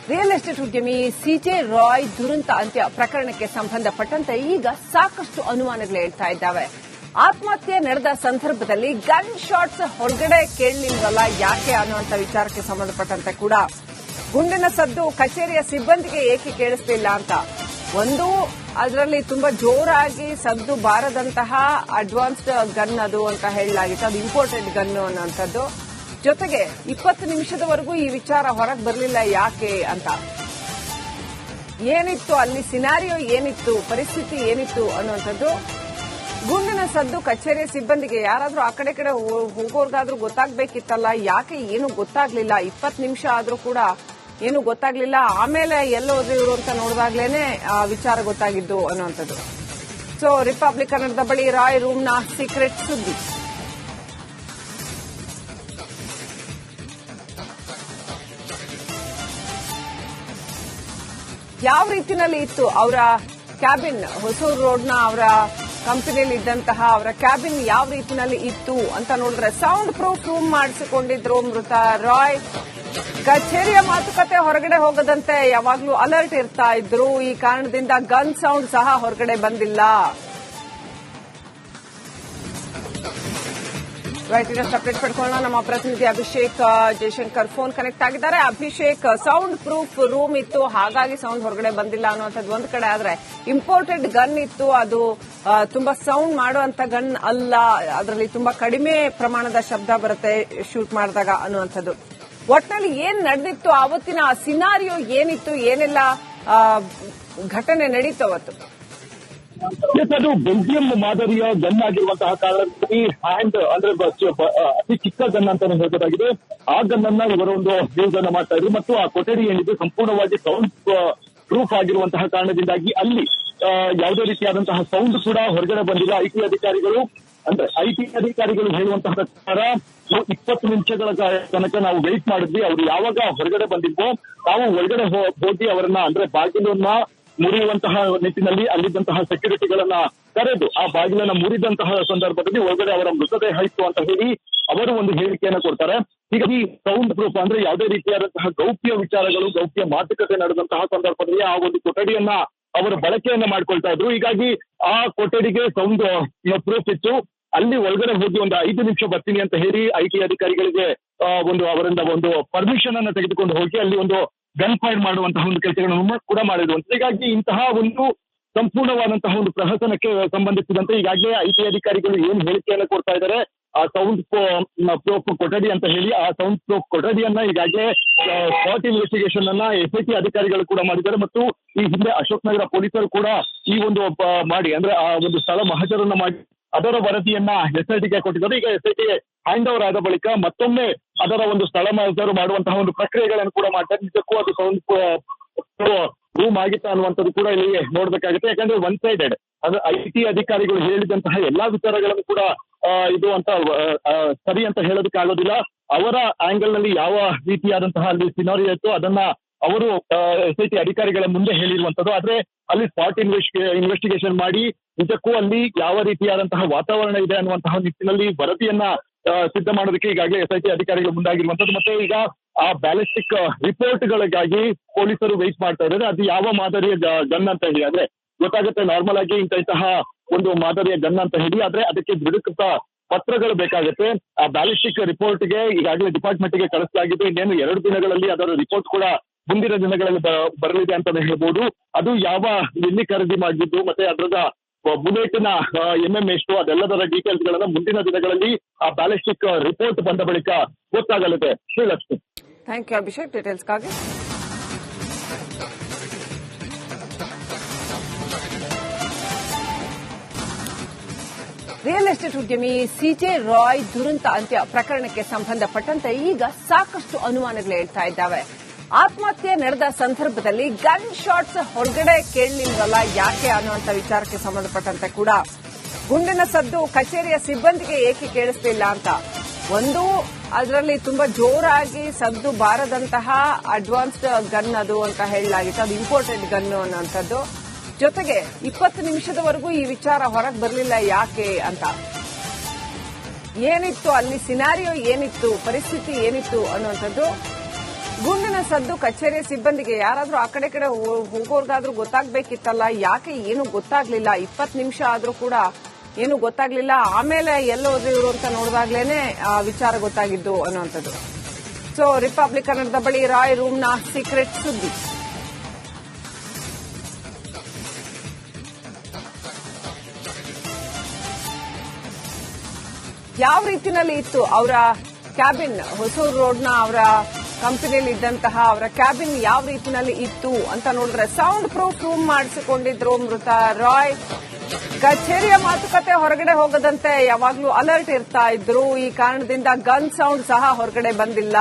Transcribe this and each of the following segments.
Real estate ಉದ್ಯಮಿ ಸಿಜೆ ರಾಯ್ ದುರಂತ ಅಂತ್ಯ ಪ್ರಕರಣಕ್ಕೆ ಸಂಬಂಧಪಟ್ಟಂತೆ ಈಗ ಸಾಕಷ್ಟು ಅನುಮಾನಗಳು ಹೇಳ್ತಾ ಇದ್ದಾವೆ. ಆತ್ಮಹತ್ಯೆ ನಡೆದ ಸಂದರ್ಭದಲ್ಲಿ ಗನ್ ಶಾಟ್ಸ್ ಹೊರಗಡೆ ಕೇಳಲಿಲ್ವಲ್ಲ ಯಾಕೆ ಅನ್ನುವಂಥ ವಿಚಾರಕ್ಕೆ ಸಂಬಂಧಪಟ್ಟಂತೆ ಕೂಡ ಗುಂಡಿನ ಸದ್ದು ಕಚೇರಿಯ ಸಿಬ್ಬಂದಿಗೆ ಏಕೆ ಕೇಳಿಸಲಿಲ್ಲ ಅಂತ ಒಂದು ಅದರಲ್ಲಿ ತುಂಬಾ ಜೋರಾಗಿ ಸದ್ದು ಬಾರದಂತಹ ಅಡ್ವಾನ್ಸ್ಡ್ ಗನ್ ಅದು ಅಂತ ಹೇಳಲಾಗಿತ್ತು. ಅದು ಇಂಪೋರ್ಟೆಡ್ ಗನ್ ಅನ್ನುವಂಥದ್ದು. ಜೊತೆಗೆ 20 ನಿಮಿಷದವರೆಗೂ ಈ ವಿಚಾರ ಹೊರಗೆ ಬರಲಿಲ್ಲ ಯಾಕೆ ಅಂತ. ಏನಿತ್ತು ಅಲ್ಲಿ ಸಿನಾರಿಯೋ ಏನಿತ್ತು, ಪರಿಸ್ಥಿತಿ ಏನಿತ್ತು ಅನ್ನುವಂಥದ್ದು. ಗುಂಡಿನ ಸದ್ದು ಕಚೇರಿಯ ಸಿಬ್ಬಂದಿಗೆ ಯಾರಾದ್ರೂ ಆ ಕಡೆ ಹೋಗೋರ್ಗಾದ್ರೂ ಗೊತ್ತಾಗಬೇಕಿತ್ತಲ್ಲ, ಯಾಕೆ ಏನು ಗೊತ್ತಾಗ್ಲಿಲ್ಲ. 20 ನಿಮಿಷ ಆದ್ರೂ ಕೂಡ ಏನು ಗೊತ್ತಾಗ್ಲಿಲ್ಲ. ಆಮೇಲೆ ಎಲ್ಲೋದ್ರು ಇವರು ಅಂತ ನೋಡಿದಾಗ್ಲೇನೆ ಆ ವಿಚಾರ ಗೊತ್ತಾಗಿದ್ದು ಅನ್ನುವಂಥದ್ದು. ಸೊ ರಿಪಬ್ಲಿಕ್ ಕನ್ನಡದ ಬಳಿ ರಾಯ್ ರೂಮ್ನ ಸೀಕ್ರೆಟ್ ಸುದ್ದಿ. ಯಾವ ರೀತಿನಲ್ಲಿ ಇತ್ತು ಅವರ ಕ್ಯಾಬಿನ್, ಹೊಸೂರು ರೋಡ್ನ ಅವರ ಕಂಪನಿಯಲ್ಲಿ ಇದ್ದಂತಹ ಅವರ ಕ್ಯಾಬಿನ್ ಯಾವ ರೀತಿನಲ್ಲಿ ಇತ್ತು ಅಂತ ನೋಡಿದ್ರೆ ಸೌಂಡ್ ಪ್ರೂಫ್ ರೂಮ್ ಮಾಡಿಸಿಕೊಂಡಿದ್ರು ಮೃತ ರಾಯ್. ಕಚೇರಿಯ ಮಾತುಕತೆ ಹೊರಗಡೆ ಹೋಗದಂತೆ ಯಾವಾಗ್ಲೂ ಅಲರ್ಟ್ ಇರ್ತಾ ಇದ್ರು. ಈ ಕಾರಣದಿಂದ ಗನ್ ಸೌಂಡ್ ಸಹ ಹೊರಗಡೆ ಬಂದಿಲ್ಲ. ರೈಟ್, ಇನ್ನಷ್ಟು ಅಪ್ಡೇಟ್ ಪಡ್ಕೊಳ್ಳೋಣ. ನಮ್ಮ ಪ್ರತಿನಿಧಿ ಅಭಿಷೇಕ್ ಜಯಶಂಕರ್ ಫೋನ್ ಕನೆಕ್ಟ್ ಆಗಿದ್ದಾರೆ. ಅಭಿಷೇಕ್, ಸೌಂಡ್ ಪ್ರೂಫ್ ರೂಮ್ ಇತ್ತು, ಹಾಗಾಗಿ ಸೌಂಡ್ ಹೊರಗಡೆ ಬಂದಿಲ್ಲ ಅನ್ನುವಂಥದ್ದು ಒಂದು ಕಡೆ. ಆದ್ರೆ ಇಂಪೋರ್ಟೆಡ್ ಗನ್ ಇತ್ತು, ಅದು ತುಂಬಾ ಸೌಂಡ್ ಮಾಡುವಂತ ಗನ್ ಅಲ್ಲ, ಅದರಲ್ಲಿ ತುಂಬಾ ಕಡಿಮೆ ಪ್ರಮಾಣದ ಶಬ್ದ ಬರುತ್ತೆ ಶೂಟ್ ಮಾಡಿದಾಗ ಅನ್ನುವಂಥದ್ದು. ಒಟ್ಟಿನಲ್ಲಿ ಏನ್ ನಡೆದಿತ್ತು ಆವತ್ತಿನ ಸಿನಾರಿಯೋ ಏನಿತ್ತು, ಏನೆಲ್ಲ ಘಟನೆ ನಡೀತು ಅವತ್ತು? ಅದು ಬೆಲ್ಜಿಯಂ ಮಾದರಿಯ ಗನ್ ಆಗಿರುವಂತಹ ಕಾರಣದಲ್ಲಿ ಹ್ಯಾಂಡ್ ಅಂದ್ರೆ ಅತಿ ಚಿಕ್ಕ ಗನ್ ಅಂತಾನೆ ಹೇಳ್ಬೋದಾಗಿದೆ. ಆ ಗನ್ ಅನ್ನ ಇವರ ಒಂದು ಯೂಸ್ ಅನ್ನ ಮಾಡ್ತಾ ಇದ್ರು ಮತ್ತು ಆ ಕೊಠಡಿ ಏನಿದೆ ಸಂಪೂರ್ಣವಾಗಿ ಸೌಂಡ್ ಪ್ರೂಫ್ ಆಗಿರುವಂತಹ ಕಾರಣದಿಂದಾಗಿ ಅಲ್ಲಿ ಯಾವುದೇ ರೀತಿಯಾದಂತಹ ಸೌಂಡ್ ಕೂಡ ಹೊರಗಡೆ ಬಂದಿಲ್ಲ. ಐಟಿ ಅಧಿಕಾರಿಗಳು ಹೇಳುವಂತಹ ಪ್ರಕಾರ 20 ನಿಮಿಷಗಳ ತನಕ ನಾವು ವೆಯ್ಟ್ ಮಾಡಿದ್ವಿ. ಅವರು ಯಾವಾಗ ಹೊರಗಡೆ ಬಂದಿದ್ವೋ ನಾವು ಒಳಗಡೆ ಹೋಗಿ ಅವರನ್ನ ಅಂದ್ರೆ ಬಾಗಿಲನ್ನ ಮುರಿಯುವಂತಹ ನಿಟ್ಟಿನಲ್ಲಿ ಅಲ್ಲಿದ್ದಂತಹ ಸೆಕ್ಯೂರಿಟಿಗಳನ್ನ ಕರೆದು ಆ ಬಾಗಿಲನ್ನ ಮುರಿದಂತಹ ಸಂದರ್ಭದಲ್ಲಿ ಒಳಗಡೆ ಅವರ ಮೃತದೇಹ ಇತ್ತು ಅಂತ ಹೇಳಿ ಅವರು ಒಂದು ಹೇಳಿಕೆಯನ್ನು ಕೊಡ್ತಾರೆ. ಹೀಗಾಗಿ ಸೌಂಡ್ ಪ್ರೂಫ್ ಅಂದ್ರೆ ಯಾವುದೇ ರೀತಿಯಾದಂತಹ ಗೌಪ್ಯ ವಿಚಾರಗಳು, ಗೌಪ್ಯ ಮಾತುಕತೆ ನಡೆದಂತಹ ಸಂದರ್ಭದಲ್ಲಿ ಆ ಒಂದು ಕೊಠಡಿಯನ್ನ ಅವರು ಬಳಕೆಯನ್ನ ಮಾಡ್ಕೊಳ್ತಾ ಇದ್ರು. ಹೀಗಾಗಿ ಆ ಕೊಠಡಿಗೆ ಸೌಂಡ್ ಪ್ರೂಫ್ ಇತ್ತು. ಅಲ್ಲಿ ಒಳಗಡೆ ಹೋಗಿ ಒಂದು 5 ನಿಮಿಷ ಬರ್ತೀನಿ ಅಂತ ಹೇಳಿ ಐಟಿ ಅಧಿಕಾರಿಗಳಿಗೆ ಅವರಿಂದ ಒಂದು ಪರ್ಮಿಷನ್ ಅನ್ನ ತೆಗೆದುಕೊಂಡು ಹೋಗಿ ಅಲ್ಲಿ ಒಂದು ಗನ್ ಫೈರ್ ಮಾಡುವಂತಹ ಒಂದು ಕೆಲಸಗಳನ್ನು ಕೂಡ ಮಾಡಿದ್ರು. ಹೀಗಾಗಿ ಇಂತಹ ಒಂದು ಸಂಪೂರ್ಣವಾದಂತಹ ಒಂದು ಪ್ರಹಸನಕ್ಕೆ ಸಂಬಂಧಿಸಿದಂತೆ ಈಗಾಗಲೇ ಐಟಿ ಅಧಿಕಾರಿಗಳು ಏನ್ ಹೇಳಿಕೆಯನ್ನು ಕೊಡ್ತಾ ಇದ್ದಾರೆ, ಆ ಸೌಂಡ್ ಪ್ರೂಫ್ ಕೊಠಡಿ ಅಂತ ಹೇಳಿ ಆ ಸೌಂಡ್ ಪ್ರೂಫ್ ಕೊಠಡಿಯನ್ನ ಈಗಾಗಲೇ ಸ್ಪಾಟ್ ಇನ್ವೆಸ್ಟಿಗೇಷನ್ ಅನ್ನ ಎಸ್ಐಟಿ ಅಧಿಕಾರಿಗಳು ಕೂಡ ಮಾಡಿದ್ದಾರೆ ಮತ್ತು ಈ ಹಿಂದೆ ಅಶೋಕ್ ನಗರ ಪೊಲೀಸರು ಕೂಡ ಈ ಒಂದು ಮಾಡಿ ಅಂದ್ರೆ ಆ ಒಂದು ಸ್ಥಳ ಮಹಜರನ್ನ ಮಾಡಿ ಅದರ ವರದಿಯನ್ನ ಎಸ್ಐಟಿಗೆ ಕೊಟ್ಟಿದ್ದಾರೆ. ಈಗ ಎಸ್ಐಟಿ ಹ್ಯಾಂಡ್ ಓವರ್ ಆದ ಬಳಿಕ ಮತ್ತೊಮ್ಮೆ ಅದರ ಒಂದು ಸ್ಥಳ ಮಹಜರು ಮಾಡುವಂತಹ ಒಂದು ಪ್ರಕ್ರಿಯೆಗಳನ್ನು ಕೂಡ ಮಾಡ್ತಾರೆ. ನಿಜಕ್ಕೂ ಅದು ಸೌಂಡ್ ರೂಮ್ ಆಗಿತ್ತ ಅನ್ನುವಂಥದ್ದು ಕೂಡ ಇಲ್ಲಿ ನೋಡ್ಬೇಕಾಗುತ್ತೆ. ಯಾಕಂದ್ರೆ ಒನ್ ಸೈಡೆಡ್ ಅಂದ್ರೆ ಐಟಿ ಅಧಿಕಾರಿಗಳು ಹೇಳಿದಂತಹ ಎಲ್ಲಾ ವಿಚಾರಗಳನ್ನು ಕೂಡ ಇದು ಅಂತ ಸರಿ ಅಂತ ಹೇಳೋದಕ್ಕಾಗೋದಿಲ್ಲ. ಅವರ ಆಂಗಲ್ ನಲ್ಲಿ ಯಾವ ರೀತಿಯಾದಂತಹ ಅಲ್ಲಿ ಸಿನಾರಿಯೋ ಇತ್ತು ಅದನ್ನ ಅವರು ಎಸ್ಐಟಿ ಅಧಿಕಾರಿಗಳ ಮುಂದೆ ಹೇಳಿರುವಂತದ್ದು. ಆದ್ರೆ ಅಲ್ಲಿ ಸ್ಪಾಟ್ ಇನ್ವೆಸ್ಟಿಗೇಷನ್ ಮಾಡಿ ನಿಜಕ್ಕೂ ಅಲ್ಲಿ ಯಾವ ರೀತಿಯಾದಂತಹ ವಾತಾವರಣ ಇದೆ ಅನ್ನುವಂತಹ ನಿಟ್ಟಿನಲ್ಲಿ ವರದಿಯನ್ನ ಸಿದ್ಧ ಮಾಡೋದಕ್ಕೆ ಈಗಾಗಲೇ ಎಸ್ಐಟಿ ಅಧಿಕಾರಿಗಳು ಮುಂದಾಗಿರುವಂತದ್ದು. ಮತ್ತೆ ಈಗ ಆ ಬ್ಯಾಲಿಸ್ಟಿಕ್ ರಿಪೋರ್ಟ್ಗಳಿಗಾಗಿ ಪೊಲೀಸರು ವೆಯ್ಟ್ ಮಾಡ್ತಾ ಇದ್ದಾರೆ. ಅದು ಯಾವ ಮಾದರಿಯ ಗನ್ ಅಂತ ಹೇಳಿ ಅಂದ್ರೆ ಗೊತ್ತಾಗುತ್ತೆ ನಾರ್ಮಲ್ ಆಗಿ ಇಂತಹ ಒಂದು ಮಾದರಿಯ ಗನ್ ಅಂತ ಹೇಳಿ. ಆದ್ರೆ ಅದಕ್ಕೆ ದೃಢೀಕೃತ ಪತ್ರಗಳು ಬೇಕಾಗುತ್ತೆ. ಆ ಬ್ಯಾಲಿಸ್ಟಿಕ್ ರಿಪೋರ್ಟ್ಗೆ ಈಗಾಗಲೇ ಡಿಪಾರ್ಟ್ಮೆಂಟ್ಗೆ ಕಳಿಸಲಾಗಿದ್ದು ಇನ್ನೇನು 2 ದಿನಗಳಲ್ಲಿ ಅದರ ರಿಪೋರ್ಟ್ ಕೂಡ ಮುಂದಿನ ದಿನಗಳಲ್ಲಿ ಬರಲಿದೆ ಅಂತಾನೆ ಹೇಳ್ಬೋದು. ಅದು ಎಲ್ಲಿ ಖರೀದಿ ಮಾಡಿದ್ದು ಮತ್ತೆ ಅದರದ ಬುಲೆಟಿನ ಎಷ್ಟು ಅದೆಲ್ಲದರ ಡೀಟೇಲ್ಸ್ ಗಳನ್ನ ಮುಂದಿನ ದಿನಗಳಲ್ಲಿ ಆ ಬ್ಯಾಲಿಸ್ಟಿಕ್ ರಿಪೋರ್ಟ್ ಬಂದ ಬಳಿಕ ಗೊತ್ತಾಗಲಿದೆ. ಶ್ರೀಲಕ್ಷ್ಮಿ, ಥ್ಯಾಂಕ್ ಯು ಅಭಿಷೇಕ್ ಡೀಟೇಲ್ಸ್ಗಾಗಿ. ರಿಯಲ್ ಎಸ್ಟೇಟ್ ಉದ್ಯಮಿ ಸಿಜೆ ರಾಯ್ ದುರಂತ ಅಂತ್ಯ ಪ್ರಕರಣಕ್ಕೆ ಸಂಬಂಧಪಟ್ಟಂತೆ ಈಗ ಸಾಕಷ್ಟು ಅನುಮಾನಗಳು ಹೇಳ್ತಾ ಇದ್ದಾವೆ. ಆತ್ಮಹತ್ಯೆ ನಡೆದ ಸಂದರ್ಭದಲ್ಲಿ ಗನ್ ಶಾಟ್ಸ್ ಹೊರಗಡೆ ಕೇಳಲಿಲ್ವಲ್ಲ ಯಾಕೆ ಅನ್ನುವಂಥ ವಿಚಾರಕ್ಕೆ ಸಂಬಂಧಪಟ್ಟಂತೆ ಕೂಡ ಗುಂಡಿನ ಸದ್ದು ಕಚೇರಿಯ ಸಿಬ್ಬಂದಿಗೆ ಏಕೆ ಕೇಳಿಸಲಿಲ್ಲ ಅಂತ ಒಂದು ಅದರಲ್ಲಿ ತುಂಬಾ ಜೋರಾಗಿ ಸದ್ದು ಬಾರದಂತಹ ಅಡ್ವಾನ್ಸ್ಡ್ ಗನ್ ಅದು ಅಂತ ಹೇಳಲಾಗಿತ್ತು. ಅದು ಇಂಪೋರ್ಟೆಡ್ ಗನ್ ಅನ್ನುವಂಥದ್ದು. ಜೊತೆಗೆ 20 ನಿಮಿಷದವರೆಗೂ ಈ ವಿಚಾರ ಹೊರಗೆ ಬರಲಿಲ್ಲ ಯಾಕೆ ಅಂತ. ಏನಿತ್ತು ಅಲ್ಲಿ ಸಿನಾರಿಯೋ ಏನಿತ್ತು, ಪರಿಸ್ಥಿತಿ ಏನಿತ್ತು ಅನ್ನುವಂಥದ್ದು. ಗುಂಡಿನ ಸದ್ದು ಕಚೇರಿಯ ಸಿಬ್ಬಂದಿಗೆ ಯಾರಾದ್ರೂ ಆ ಕಡೆ ಹೋಗೋರ್ಗಾದ್ರೂ ಗೊತ್ತಾಗ್ಬೇಕಿತ್ತಲ್ಲ, ಯಾಕೆ ಏನು ಗೊತ್ತಾಗ್ಲಿಲ್ಲ? 20 ನಿಮಿಷ ಆದ್ರೂ ಕೂಡ ಏನು ಗೊತ್ತಾಗ್ಲಿಲ್ಲ. ಆಮೇಲೆ ಎಲ್ಲೋದ್ರು ಇವರು ಅಂತ ನೋಡಿದಾಗ್ಲೇನೆ ವಿಚಾರ ಗೊತ್ತಾಗಿದ್ದು ಅನ್ನುವಂಥದ್ದು. ಸೊ ರಿಪಬ್ಲಿಕ್ ಕನ್ನಡದ ಬಳಿ ರಾಯ್ ರೂಮ್ನ ಸೀಕ್ರೆಟ್ ಸುದ್ದಿ. ಯಾವ ರೀತಿನಲ್ಲಿ ಇತ್ತು ಅವರ ಕ್ಯಾಬಿನ್, ಹೊಸೂರು ರೋಡ್ನ ಅವರ ಕಂಪನಿಯಲ್ಲಿ ಇದ್ದಂತಹ ಅವರ ಕ್ಯಾಬಿನ್ ಯಾವ ರೀತಿನಲ್ಲಿ ಇತ್ತು ಅಂತ ನೋಡಿದ್ರೆ ಸೌಂಡ್ ಪ್ರೂಫ್ ರೂಮ್ ಮಾಡಿಸಿಕೊಂಡಿದ್ರು ಮೃತ ರಾಯ್. ಕಚೇರಿಯ ಮಾತುಕತೆ ಹೊರಗಡೆ ಹೋಗದಂತೆ ಯಾವಾಗ್ಲೂ ಅಲರ್ಟ್ ಇರ್ತಾ ಇದ್ರು. ಈ ಕಾರಣದಿಂದ ಗನ್ ಸೌಂಡ್ ಸಹ ಹೊರಗಡೆ ಬಂದಿಲ್ಲ.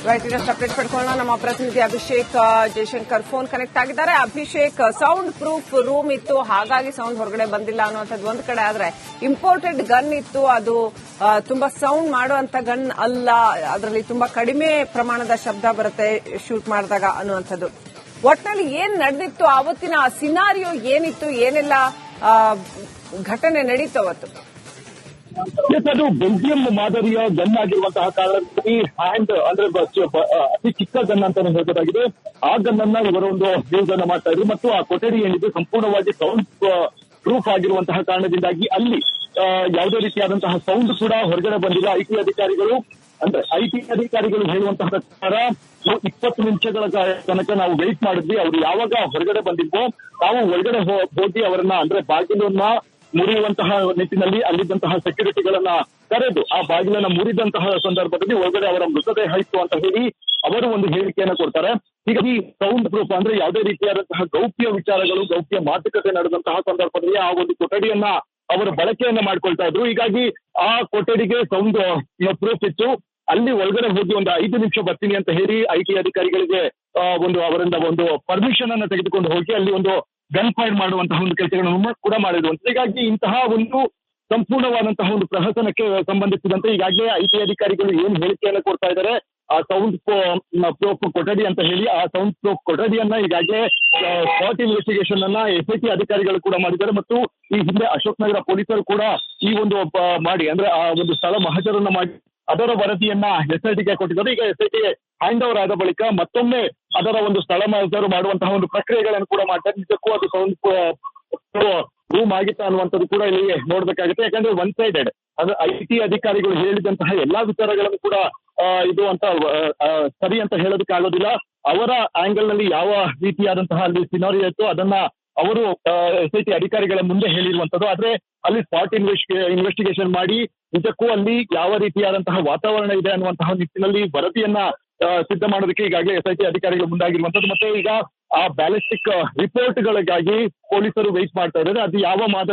ರೈಟ್, ಇನ್ನಷ್ಟು ಅಪ್ಡೇಟ್ ಪಡ್ಕೊಳ್ಳೋಣ. ನಮ್ಮ ಪ್ರತಿನಿಧಿ ಅಭಿಷೇಕ್ ಜಯಶಂಕರ್ ಫೋನ್ ಕನೆಕ್ಟ್ ಆಗಿದ್ದಾರೆ. ಅಭಿಷೇಕ್, ಸೌಂಡ್ ಪ್ರೂಫ್ ರೂಮ್ ಇತ್ತು, ಹಾಗಾಗಿ ಸೌಂಡ್ ಹೊರಗಡೆ ಬಂದಿಲ್ಲ ಅನ್ನುವಂಥದ್ದು ಒಂದ್ ಕಡೆ ಆದ್ರೆ, ಇಂಪೋರ್ಟೆಡ್ ಗನ್ ಇತ್ತು, ಅದು ತುಂಬಾ ಸೌಂಡ್ ಮಾಡುವಂತ ಗನ್ ಅಲ್ಲ, ಅದರಲ್ಲಿ ತುಂಬಾ ಕಡಿಮೆ ಪ್ರಮಾಣದ ಶಬ್ದ ಬರುತ್ತೆ ಶೂಟ್ ಮಾಡಿದಾಗ ಅನ್ನುವಂಥದ್ದು. ಒಟ್ಟಿನಲ್ಲಿ ಏನ್ ನಡೆದಿತ್ತು ಆವತ್ತಿನ ಸಿನಾರಿಯೋ ಏನಿತ್ತು, ಏನೆಲ್ಲ ಘಟನೆ ನಡೀತು ಅವತ್ತು? ಅದು ಬೆಲ್ಜಿಯಂ ಮಾದರಿಯ ಗನ್ ಆಗಿರುವಂತಹ ಕಾರಣದಲ್ಲಿ ಹ್ಯಾಂಡ್ ಅಂದ್ರೆ ಅತಿ ಚಿಕ್ಕ ಗನ್ ಅಂತಾನೆ ಹೇಳಬಹುದಾಗಿದೆ. ಆ ಗನ್ ಅನ್ನ ಇವರ ಒಂದು ಯೂಸ್ ಅನ್ನ ಮಾಡ್ತಾ ಇದ್ರು ಮತ್ತು ಆ ಕೊಠಡಿ ಏನಿದೆ ಸಂಪೂರ್ಣವಾಗಿ ಸೌಂಡ್ ಪ್ರೂಫ್ ಆಗಿರುವಂತಹ ಕಾರಣದಿಂದಾಗಿ ಅಲ್ಲಿ ಯಾವುದೇ ರೀತಿಯಾದಂತಹ ಸೌಂಡ್ ಕೂಡ ಹೊರಗಡೆ ಬಂದಿಲ್ಲ. ಐಟಿ ಅಧಿಕಾರಿಗಳು ಹೇಳುವಂತಹ ಪ್ರಕಾರ 20 ನಿಮಿಷಗಳ ತನಕ ನಾವು ವೆಯ್ಟ್ ಮಾಡಿದ್ವಿ. ಅವರು ಯಾವಾಗ ಹೊರಗಡೆ ಬಂದಿದ್ವೋ ನಾವು ಒಳಗಡೆ ಹೋಗಿ ಅವರನ್ನ ಅಂದ್ರೆ ಬಾಗಿಲನ್ನ ಮುರಿಯುವಂತಹ ನಿಟ್ಟಿನಲ್ಲಿ ಅಲ್ಲಿದ್ದಂತಹ ಸೆಕ್ಯೂರಿಟಿಗಳನ್ನ ಕರೆದು ಆ ಬಾಗಿಲನ್ನ ಮುರಿದಂತಹ ಸಂದರ್ಭದಲ್ಲಿ ಒಳಗಡೆ ಅವರ ಮೃತದೇಹ ಇತ್ತು ಅಂತ ಹೇಳಿ ಅವರು ಒಂದು ಹೇಳಿಕೆಯನ್ನು ಕೊಡ್ತಾರೆ. ಹೀಗಾಗಿ ಸೌಂಡ್ ಪ್ರೂಫ್ ಅಂದ್ರೆ ಯಾವುದೇ ರೀತಿಯಾದಂತಹ ಗೌಪ್ಯ ವಿಚಾರಗಳು, ಗೌಪ್ಯ ಮಾತುಕತೆ ನಡೆದಂತಹ ಸಂದರ್ಭದಲ್ಲಿ ಆ ಒಂದು ಕೊಠಡಿಯನ್ನ ಅವರು ಬಳಕೆಯನ್ನ ಮಾಡ್ಕೊಳ್ತಾ ಇದ್ರು. ಹೀಗಾಗಿ ಆ ಕೊಠಡಿಗೆ ಸೌಂಡ್ ಪ್ರೂಫ್ ಇತ್ತು. ಅಲ್ಲಿ ಒಳಗಡೆ ಹೋಗಿ ಒಂದು 5 ನಿಮಿಷ ಬರ್ತೀನಿ ಅಂತ ಹೇಳಿ ಐಟಿ ಅಧಿಕಾರಿಗಳಿಗೆ ಅವರಿಂದ ಒಂದು ಪರ್ಮಿಷನ್ ಅನ್ನ ತೆಗೆದುಕೊಂಡು ಹೋಗಿ ಅಲ್ಲಿ ಒಂದು ಗನ್ ಫೈರ್ ಮಾಡುವಂತಹ ಒಂದು ಕೆಲಸಗಳನ್ನು ಕೂಡ ಮಾಡಿರುವಂತ. ಹೀಗಾಗಿ ಇಂತಹ ಒಂದು ಸಂಪೂರ್ಣವಾದಂತಹ ಒಂದು ಪ್ರಹಸನಕ್ಕೆ ಸಂಬಂಧಿಸಿದಂತೆ ಈಗಾಗಲೇ ಐಟಿ ಅಧಿಕಾರಿಗಳು ಏನು ಹೇಳಿಕೆಯನ್ನು ಕೊಡ್ತಾ ಇದ್ದಾರೆ, ಆ ಸೌಂಡ್ ಪ್ರೂಫ್ ಕೊಠಡಿ ಅಂತ ಹೇಳಿ ಆ ಸೌಂಡ್ ಪ್ರೂಫ್ ಕೊಠಡಿಯನ್ನ ಈಗಾಗಲೇ ಸ್ಪಾಟ್ ಇನ್ವೆಸ್ಟಿಗೇಷನ್ ಅನ್ನ ಎಸ್ಐಟಿ ಅಧಿಕಾರಿಗಳು ಕೂಡ ಮಾಡಿದ್ದಾರೆ ಮತ್ತು ಈ ಹಿಂದೆ ಅಶೋಕ್ ನಗರ ಪೊಲೀಸರು ಕೂಡ ಈ ಒಂದು ಮಾಡಿ ಅಂದ್ರೆ ಆ ಒಂದು ಸ್ಥಳ ಮಹಜರನ್ನ ಮಾಡಿ ಅದರ ವರದಿಯನ್ನ ಎಸ್ಐಟಿಗೆ ಕೊಟ್ಟಿದ್ದಾರೆ. ಈಗ ಎಸ್ಐಟಿಗೆ ಹ್ಯಾಂಡ್ ಓವರ್ ಆದ ಬಳಿಕ ಮತ್ತೊಮ್ಮೆ ಅದರ ಒಂದು ಸ್ಥಳ ಮಹಜರು ಮಾಡುವಂತಹ ಒಂದು ಪ್ರಕ್ರಿಯೆಗಳನ್ನು ಕೂಡ ಮಾಡ್ತಾರೆ. ನಿಜಕ್ಕೂ ಅದು ಸೌಂಡ್ ರೂಮ್ ಆಗಿತ್ತ ಅನ್ನುವಂಥದ್ದು ಕೂಡ ಇಲ್ಲಿ ನೋಡ್ಬೇಕಾಗುತ್ತೆ. ಯಾಕಂದ್ರೆ ಒನ್ ಸೈಡೆಡ್ ಅಂದ್ರೆ ಐಟಿ ಅಧಿಕಾರಿಗಳು ಹೇಳಿದಂತಹ ಎಲ್ಲಾ ವಿಚಾರಗಳನ್ನು ಕೂಡ ಇದು ಅಂತ ಸರಿ ಅಂತ ಹೇಳೋದಕ್ಕೆ ಆಗೋದಿಲ್ಲ. ಅವರ ಆಂಗಲ್ ನಲ್ಲಿ ಯಾವ ರೀತಿಯಾದಂತಹ ಅಲ್ಲಿ ಸಿನಾರಿಯೋ ಇತ್ತು ಅದನ್ನ ಅವರು ಎಸ್ಐಟಿ ಅಧಿಕಾರಿಗಳ ಮುಂದೆ ಹೇಳಿರುವಂತದ್ದು. ಆದ್ರೆ ಅಲ್ಲಿ ಸ್ಪಾಟ್ ಇನ್ವೆಸ್ಟಿಗೇಷನ್ ಮಾಡಿ ನಿಜಕ್ಕೂ ಅಲ್ಲಿ ಯಾವ ರೀತಿಯಾದಂತಹ ವಾತಾವರಣ ಇದೆ ಅನ್ನುವಂತಹ ನಿಟ್ಟಿನಲ್ಲಿ ವರದಿಯನ್ನ ಸಿದ್ಧ ಮಾಡೋದಕ್ಕೆ ಈಗಾಗಲೇ ಎಸ್ಐಟಿ ಅಧಿಕಾರಿಗಳು ಮುಂದಾಗಿರುವಂತದ್ದು. ಮತ್ತೆ ಈಗ ಆ ಬ್ಯಾಲಿಸ್ಟಿಕ್ ರಿಪೋರ್ಟ್ಗಳಿಗಾಗಿ ಪೊಲೀಸರು ವೆಯ್ಟ್ ಮಾಡ್ತಾ ಇದ್ದಾರೆ. ಅದು ಯಾವ